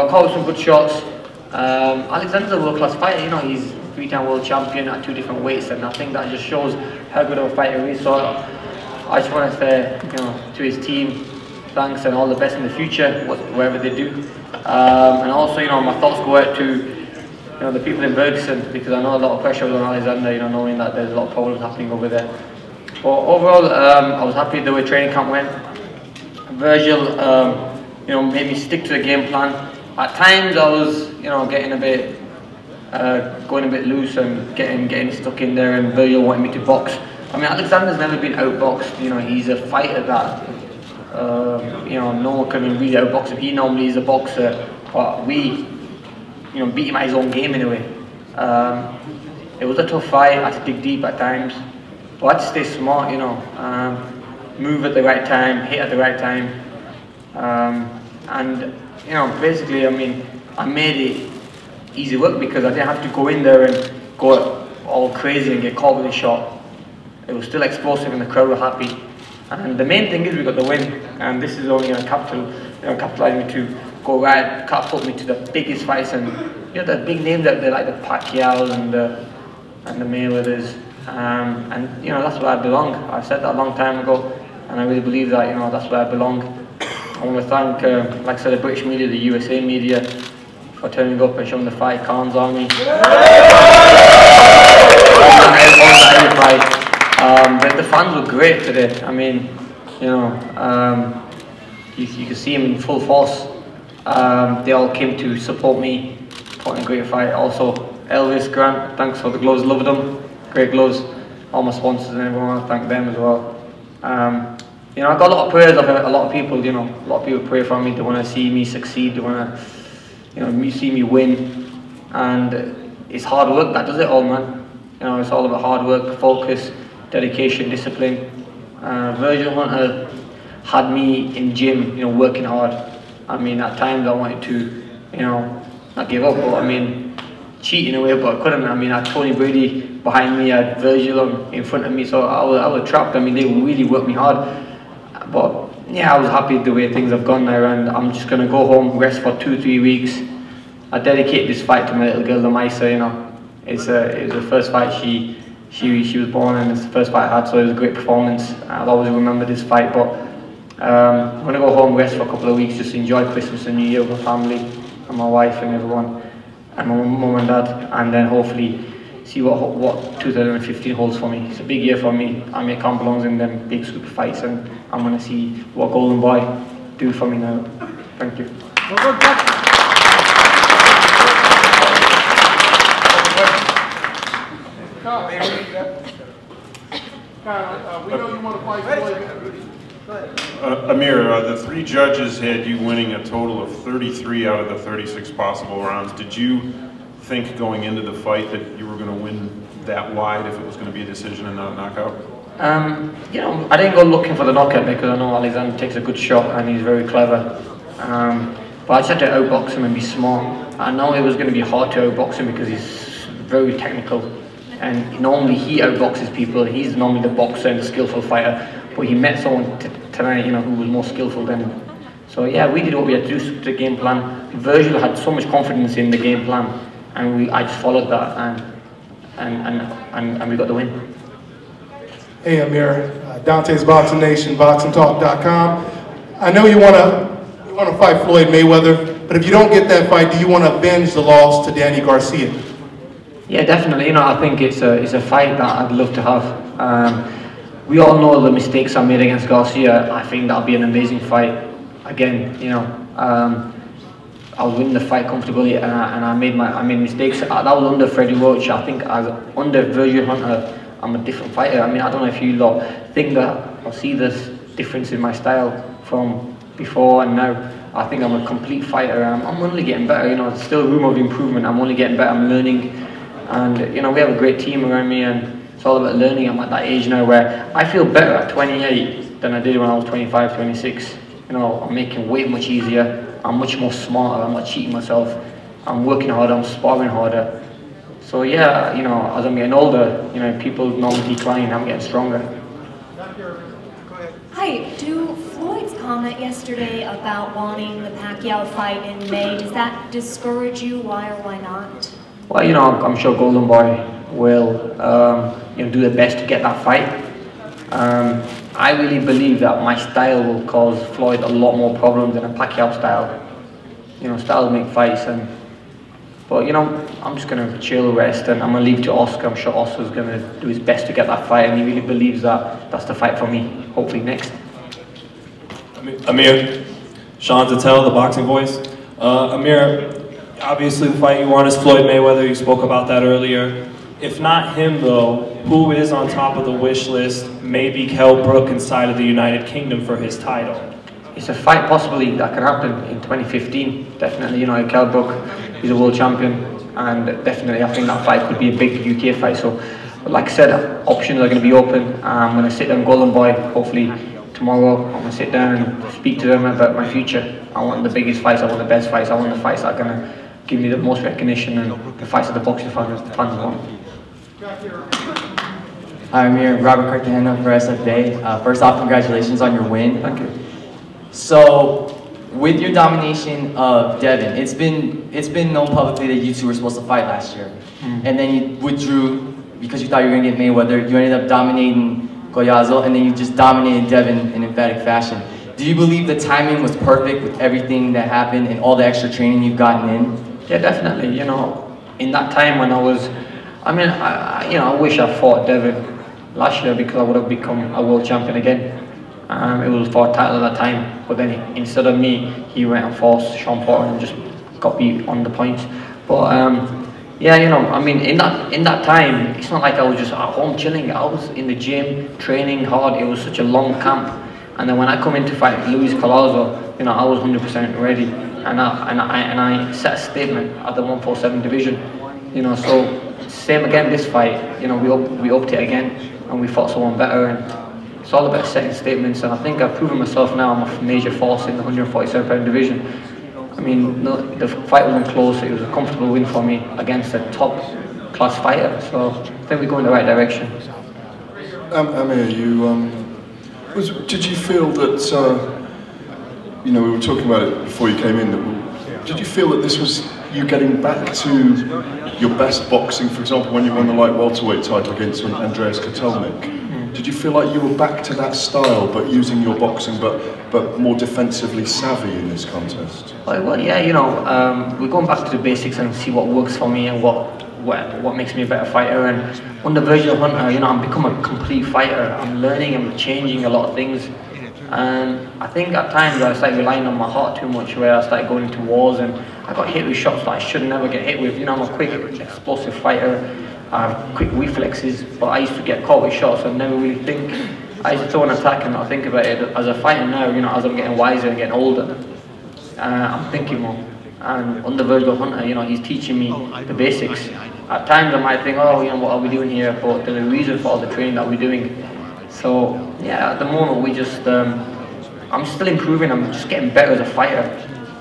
got caught with some good shots. Alexander's a world-class fighter, you know, he's 3-time world champion at 2 different weights, and I think that just shows how good of a fighter he is. So I just want to say, you know, to his team, thanks and all the best in the future, wherever they do. And also, you know, my thoughts go out to, you know, the people in Bergson, because I know a lot of pressure was on Alexander, you know, knowing that there's a lot of problems happening over there. But overall, I was happy the way training camp went. Virgil, you know, made me stick to the game plan. At times, I was, you know, getting a bit, going a bit loose and getting stuck in there, and Virgil wanted me to box. I mean, Alexander's never been outboxed. You know, he's a fighter that, you know, no one can really outbox him. He normally is a boxer, but we, you know, beat him at his own game in a way. It was a tough fight. I had to dig deep at times, but I had to stay smart, you know, move at the right time, hit at the right time, and you know, basically, I mean, I made it easy work because I didn't have to go in there and go all crazy and get caught with a shot. It was still explosive and the crowd were happy. And the main thing is we got the win, and this is only going to capitalize me to go right, catapult me to the biggest fights, and you know, the big names out there like the Pacquiao's and the Mayweathers, and you know, that's where I belong. I said that a long time ago, and I really believe that, you know, that's where I belong. I want to thank, like I said, the British media, the USA media, for turning up and showing the fight, Khan's Army. The fans were great today. I mean, you know, you could see them in full force. They all came to support me, put in a great fight. Also, Elvis, Grant, thanks for the gloves, loved them. Great gloves. All my sponsors and everyone, I want to thank them as well. You know, I got a lot of prayers of a lot of people. You know, a lot of people pray for me. They want to see me succeed. They want to, you know, see me win. And it's hard work that does it all, man. You know, it's all about hard work, focus, dedication, discipline. Virgil Hunter had me in gym, you know, working hard. I mean, at times I wanted to, you know, not give up, but I mean, cheat in a way, but I couldn't. I mean, I had Tony Brady behind me, I had Virgil in front of me, so I was trapped. I mean, they really worked me hard. But yeah, I was happy the way things have gone now, and I'm just going to go home, rest for 2-3 weeks. I dedicate this fight to my little girl, Lamaisa, you know. It was the first fight she was born, and it's the first fight I had, so it was a great performance. I'll always remember this fight, but I'm going to go home, rest for a couple of weeks, just enjoy Christmas and New Year with my family and my wife and everyone, and my mum and dad, and then hopefully see what 2015 holds for me. It's a big year for me. Amir Khan belongs in them big super fights, and I'm going to see what Golden Boy do for me now. Thank you. We know you want to fight Floyd. Amir, the 3 judges had you winning a total of 33 out of the 36 possible rounds. Did you think going into the fight that you were going to win that wide if it was going to be a decision and not a knockout? You know, I didn't go looking for the knockout because I know Alexander takes a good shot and he's very clever. But I just had to outbox him and be smart. I know it was going to be hard to outbox him because he's very technical, and normally he outboxes people. He's normally the boxer and the skillful fighter, but he met someone tonight, you know, who was more skillful than him. So yeah, we did what we had to do to the game plan. Virgil had so much confidence in the game plan, and I just followed that, and we got the win. Hey Amir, Dante's Boxing Nation, BoxingTalk.com. I know you want to fight Floyd Mayweather, but if you don't get that fight, do you want to avenge the loss to Danny Garcia? Yeah, definitely. You know, I think it's a fight that I'd love to have. We all know the mistakes I made against Garcia. I think that'll be an amazing fight. Again, you know, I was winning the fight comfortably, and I made mistakes. That was under Freddie Roach. I think under Virgil Hunter, I'm a different fighter. I mean, I don't know if you lot think that or see this difference in my style from before and now. I think I'm a complete fighter. I'm only getting better. You know, there's still room of improvement. I'm only getting better. I'm learning, and you know, we have a great team around me, and it's all about learning. I'm at that age now where I feel better at 28 than I did when I was 25, 26. You know, I'm making weight much easier. I'm much more smarter. I'm not cheating myself. I'm working harder. I'm sparring harder. So yeah, you know, as I'm getting older, you know, people normally decline. I'm getting stronger. Hi, do Floyd's comment yesterday about wanting the Pacquiao fight in May. Does that discourage you? Why or why not? Well, I'm sure Golden Boy will do their best to get that fight. I really believe that my style will cause Floyd a lot more problems than a Pacquiao style. Styles make fights, but I'm just gonna chill, rest, and I'm gonna leave it to Oscar. I'm sure Oscar's gonna do his best to get that fight, and he really believes that that's the fight for me. Hopefully next. Amir, Sean Zattel, the boxing voice. Amir, obviously the fight you want is Floyd Mayweather. You spoke about that earlier. If not him, though, who is on top of the wish list? Maybe Kell Brook inside of the United Kingdom for his title. It's a fight possibly that can happen in 2015. Definitely, Kell Brook, he's a world champion, and definitely I think that fight could be a big UK fight. So, like I said, options are going to be open. I'm going to sit down with Golden Boy, hopefully tomorrow. I'm going to sit down and speak to them about my future. I want the biggest fights, I want the best fights, I want the fights that are going to give me the most recognition and the fights that the boxing fans want. Hi Amir, Robert Cartagena for SFA. First off, congratulations on your win. Thank you. So, with your domination of Devon, it's been known publicly that you two were supposed to fight last year, and then you withdrew because you thought you were gonna get Mayweather. You ended up dominating Goyazo, and then you just dominated Devon in emphatic fashion. Do you believe the timing was perfect with everything that happened and all the extra training you've gotten in? Yeah, definitely. In that time when I wish I fought Devon last year because I would have become a world champion again. It was for a title at that time, but then instead of me, he went and fought Sean Porter and just got beat on the points. But in that time, it's not like I was just at home chilling. I was in the gym training hard. It was such a long camp, and then when I come in to fight Luis Collazo, I was 100% ready, and I set a statement at the 147 division. So same again this fight. We upped it again, and we fought someone better. And it's all about setting statements, and I think I've proven myself now. I'm a major force in the 147-pound division. The fight wasn't close. It was a comfortable win for me against a top-class fighter. So I think we're going in the right direction. Amir, did you feel that, we were talking about it before you came in, did you feel that this was you getting back to your best boxing, for example, when you won the light welterweight title against Andreas Kotelnik? Did you feel like you were back to that style, but using your boxing, but more defensively savvy in this contest? Well, yeah, we're going back to the basics and see what works for me and what makes me a better fighter. And under Virgil Hunter, I'm becoming a complete fighter. I'm learning, I'm changing a lot of things. And I think at times I started relying on my heart too much, where I started going into wars and I got hit with shots that I should never get hit with. I'm a quick, explosive fighter. I have quick reflexes, but I used to get caught with shots and never really think. I used to throw an attack and not think about it. As a fighter now, as I'm getting wiser and getting older, I'm thinking more. And under Virgil Hunter, he's teaching me the basics. At times I might think, oh, what are we doing here? But there's a reason for all the training that we're doing. So yeah, at the moment we just, I'm still improving. I'm just getting better as a fighter.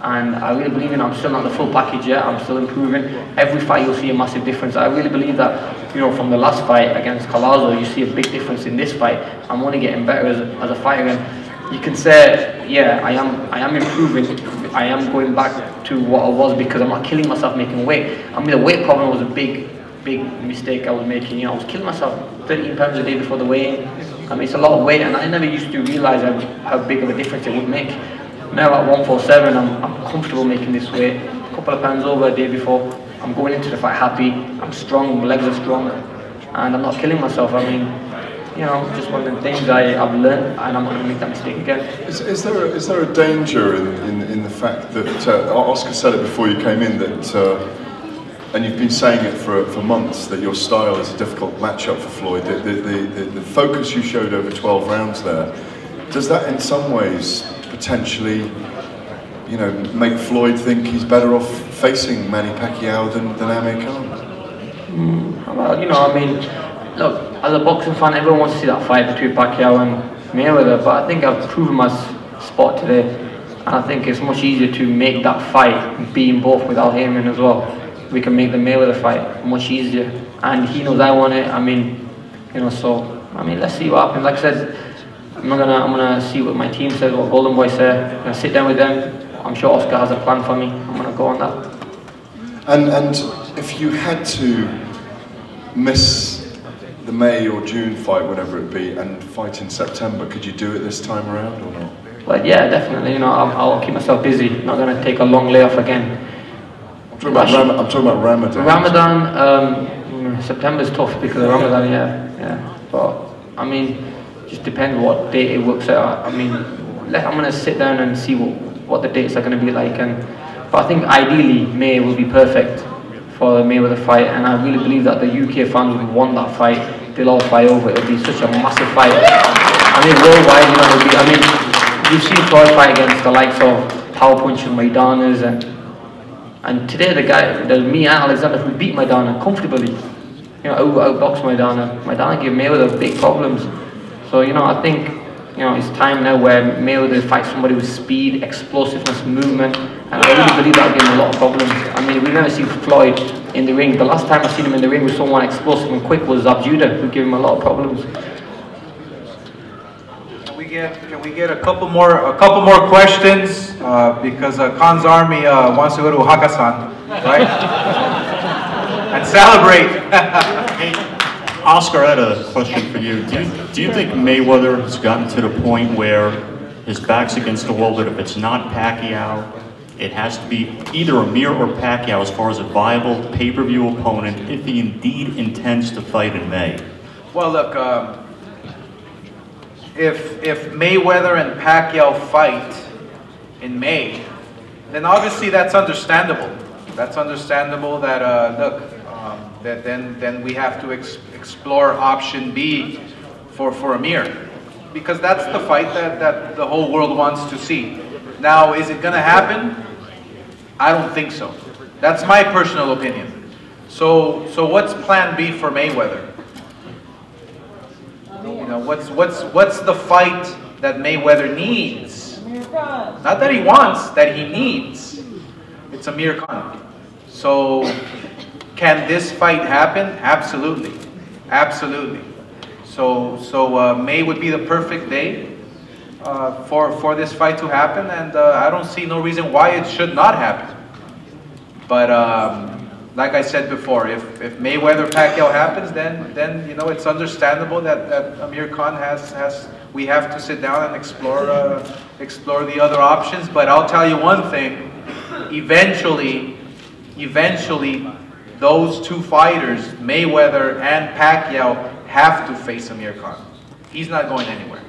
And I really believe I'm still not the full package yet. I'm still improving. Every fight you'll see a massive difference. I really believe that, from the last fight against Collazo, you see a big difference in this fight. I'm only getting better as a fighter. And you can say, yeah, I am improving. I am going back to what I was because I'm not killing myself making weight. The weight problem was a big mistake I was making. I was killing myself 13 pounds a day before the weigh-in. It's a lot of weight, and I never used to realize how big of a difference it would make. Now at 147, I'm comfortable making this weight. A couple of pounds over a day before. I'm going into the fight happy. I'm strong, my legs are strong, and I'm not killing myself. Just one of the things I've learned, and I'm not going to make that mistake again. Is there a danger in the fact that Oscar said it before you came in that, and you've been saying it for months, that your style is a difficult matchup for Floyd. The focus you showed over 12 rounds there, does that in some ways potentially, make Floyd think he's better off facing Manny Pacquiao than Amir Khan? Well, look, as a boxing fan, everyone wants to see that fight between Pacquiao and Mayweather, but I think I've proven my spot today, and I think it's much easier to make that fight, being both without him in as well. We can make the Mayweather fight much easier, and he knows I want it. So let's see what happens. Like I said, I'm gonna see what my team says, what Golden Boy say. I'm gonna sit down with them. I'm sure Oscar has a plan for me. I'm gonna go on that. And if you had to miss the May or June fight, whatever it be, and fight in September, could you do it this time around or not? Well, yeah, definitely. You know, I'll keep myself busy. Not gonna take a long layoff again. I'm talking about Ramadan. Ramadan, September's tough because of Ramadan. Yeah. But I mean, just depends what date it works out. I mean, I'm gonna sit down and see what the dates are gonna be like. But I think ideally May will be perfect for the Mayweather fight, and I really believe that the UK fans will want that fight. They'll all fly over. It'll be such a massive fight. I mean, worldwide, you know, it'll be. I mean, you've seen Floyd fight against the likes of power punching Maidanas, and today there's me and Alexander who beat Maidana comfortably. You know, outboxed Maidana. Maidana gave Mayweather big problems. So you know, I think it's time now where Mayweather fights somebody with speed, explosiveness, movement, and I really believe that'll give him a lot of problems. I mean, we've never seen Floyd in the ring. The last time I've seen him in the ring with someone explosive and quick was Abjuda, who gave him a lot of problems. Can we get a couple more questions? Because Khan's army wants to go to Hakkasan, right? And celebrate. Hey, Oscar, I had a question for you. Do you think Mayweather has gotten to the point where his back's against the wall, that if it's not Pacquiao, it has to be either Amir or Pacquiao as far as a viable pay-per-view opponent if he indeed intends to fight in May? Well, look, if Mayweather and Pacquiao fight in May, then obviously that's understandable. That's understandable that, that then we have to explore option B for Amir. Because that's the fight that the whole world wants to see. Now, is it gonna happen? I don't think so. That's my personal opinion. So what's plan B for Mayweather? You know, what's the fight that Mayweather needs? Not that he wants, that he needs. It's Amir Khan. So, can this fight happen? Absolutely, absolutely. So May would be the perfect day for this fight to happen, and I don't see no reason why it should not happen. But like I said before, if Mayweather Pacquiao happens, then you know, it's understandable that Amir Khan we have to sit down and explore the other options. But I'll tell you one thing: eventually, those two fighters, Mayweather and Pacquiao, have to face Amir Khan. He's not going anywhere.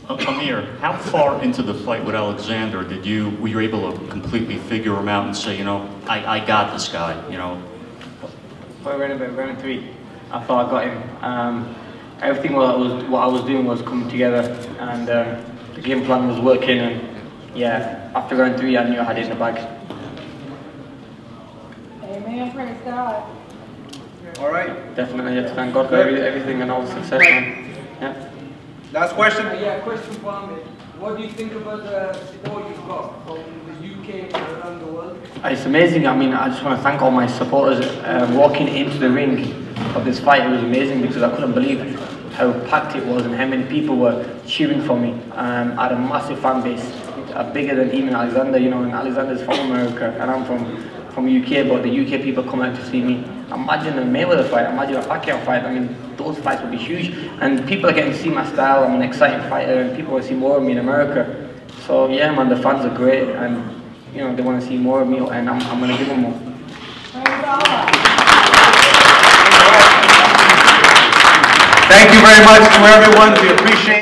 Amir, how far into the fight with Alexander were you able to completely figure him out and say, you know, I got this guy, you know? Round 3, I thought I got him. Everything what I was doing was coming together, and the game plan was working, and yeah, after round 3 I knew I had it in the bag. Amen, praise God. All right. Definitely, yeah, thank God for everything and all the success, man. Yeah. Last question? Yeah, question for Amir. What do you think about the support you've got from the UK and around the world? It's amazing. I mean, I just want to thank all my supporters. Walking into the ring of this fight, it was amazing because I couldn't believe how packed it was and how many people were cheering for me. I had a massive fan base, bigger than even Alexander, you know, and Alexander's from America and I'm from UK, but the UK people come out to see me. Imagine a Mayweather fight, imagine a Pacquiao fight. I mean, those fights would be huge. And people are getting to see my style. I'm an exciting fighter, and people want to see more of me in America. So yeah, man, the fans are great, and you know, they want to see more of me, and I'm going to give them more. Thank you very much to everyone. We appreciate